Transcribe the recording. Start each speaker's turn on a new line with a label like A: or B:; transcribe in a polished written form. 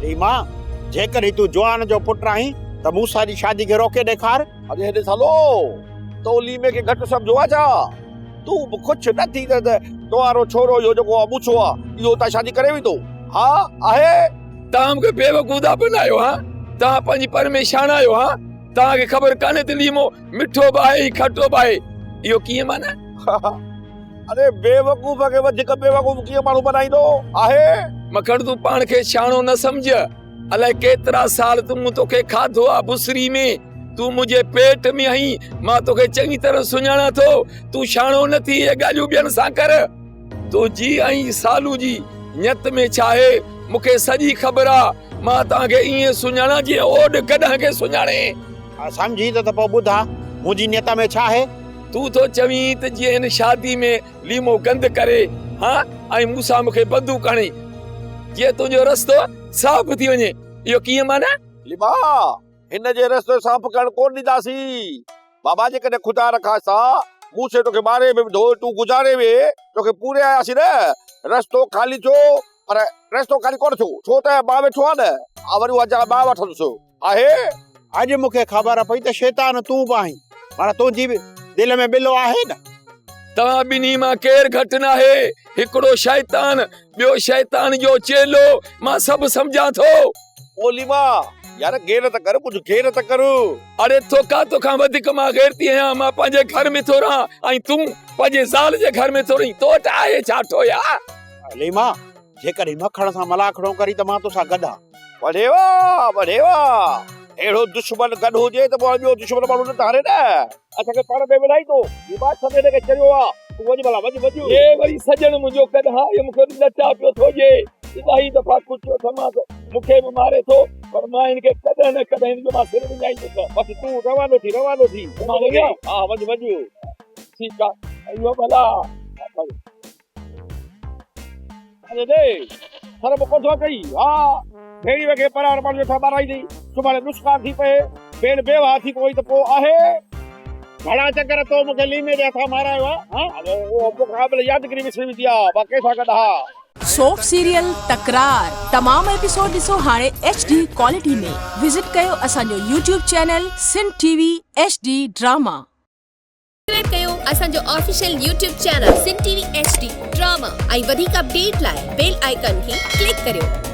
A: रीमा जेकर तू जवान जो पुट रही त मूसा जी शादी के रोके ॾेखार।
B: अरे हेॾे सालो तो लीमे के घटि सम्झो आहे छा? तू कुछ न थी त तुम्हारो छोरो यो जेको आहे मूछो आहे इहो ता शादी करे वेंदो? हा आहे।
C: तव्हां मूंखे बेवकूफ़ था बनायो हा? तव्हां पंहिंजी पर में शाणायो हा? तव्हांखे ख़बर कान्हे त लीमो मिठो बि आहे खटो बि आहे? इहो कीअं माना?
B: अरे बेवकूफ़ खे वधीक बेवकूफ़ कीअं माण्हू बनाईंदो आहे?
C: मखण तूं पाण खे शाणो न सम्झ। अलाए केतिरा साल तूं तोखे खाधो आहे बुसरी में। तू मुंहिंजे पेट में आई, मां तोखे चङी तरह सुञाणा थो। तू शाणो न थी ये ॻाल्हियूं ॿियनि सां कर। तो जी ऐं सालू जी नियत में छा आहे मूंखे सॼी ख़बर आहे। मां तव्हांखे ईअं सुञाणा जीअं ओड गॾह खे सुञाणे।
A: समझी त पोइ ॿुधा मुंहिंजी नियत में छा आहे?
C: तू तो चवीं त जीअं हिन शादी में लीमो गंद करे हा ऐं मूंसां मूंखे बंदूक हणे जीअं तुंहिंजो रस्तो साफ़ थी वञे। इहो कीअं माना?
B: लीमा हिन जे रस्ते साफ़ करण कोन ॾींदासीं। बाबा जे कॾहिं खुदा रखासा मूंसे तोखे बारे में धो तू गुजारे वे तोखे पूरे आयासीं न। रस्तो खाली छो? पर रस्तो खाली कोन छो? छो त मां वेठो आहे न। वरी उहा जॻह मां वठंदुसि आहे।
A: अॼु मूंखे ख़बर पई त शैतान तूं बि आहीं। माना तुंहिंजी बि दिल में बिलो आहे न।
C: तव्हां ॿिन्ही मां केरु घटि न आहे। हिकिड़ो शैतान ॿियो शैतान जो चेलो। मां सभु सम्झां थो।
B: ओ लीमा यार गैरत कर, कुछ गैरत कर।
C: अरे तोखां वधीक मां गैरती आहियां। मां पंहिंजे घर में थो रहां ऐं तूं पंहिंजे ज़ाल जे घर में थो रहीं। तो वटि आहे छा ठोया?
A: लीमा जेकर मखण सां मलाखड़ो करी त मां तोसां गॾु आहियां।
B: बढ़ेवा अहिड़ो दुश्मन गॾु हुजे त पोइ ॿियो दुश्मन माण्हू न हारे न। असांखे पाण में मिलाई थो। ही बात सभिनी खे चयो आहे। तूं वञ भला वञ।
C: ये वरी सजन मुंहिंजो कॾहिं आहे मूंखे लटा पियो थो जे। इलाही दफ़ा कुझु थमांसि मूंखे बि मारे थो पर मां हिनखे कॾहिं न कॾहिं हिनजो मां सिर विञाईंदुसि। बसि तूं रवानो थी। मां वञा?
B: हा वञ।
C: ठीकु आहे। इहो भला
B: अरे दे सर को कोठो कई। हा भेड़ी वेखे परार माण्हू वेठा ॿाराई ॾेई सुभाणे नुस्कान थी पए भेड़ बेवा थी पोइ त पोइ आहे।
A: घणा चकर तो मूंखे लीमे जे हथां मारायो आहे?
B: अरे उहो मुक़ाबले यादगिरी विसरी वेंदी आहे। मां कंहिंसां गॾु हा।
D: सोप सीरियल तकरार तमाम एपिसोड ॾिसो हाणे HD क्वालिटी में। विजिट कयो असांजो YouTube channel Sindh TV HD drama.
E: Subscribe कयो असांजो official YouTube channel Sindh TV HD drama ऐं वधीक अपडेट लाइ बेल आइकन खे क्लिक करियो।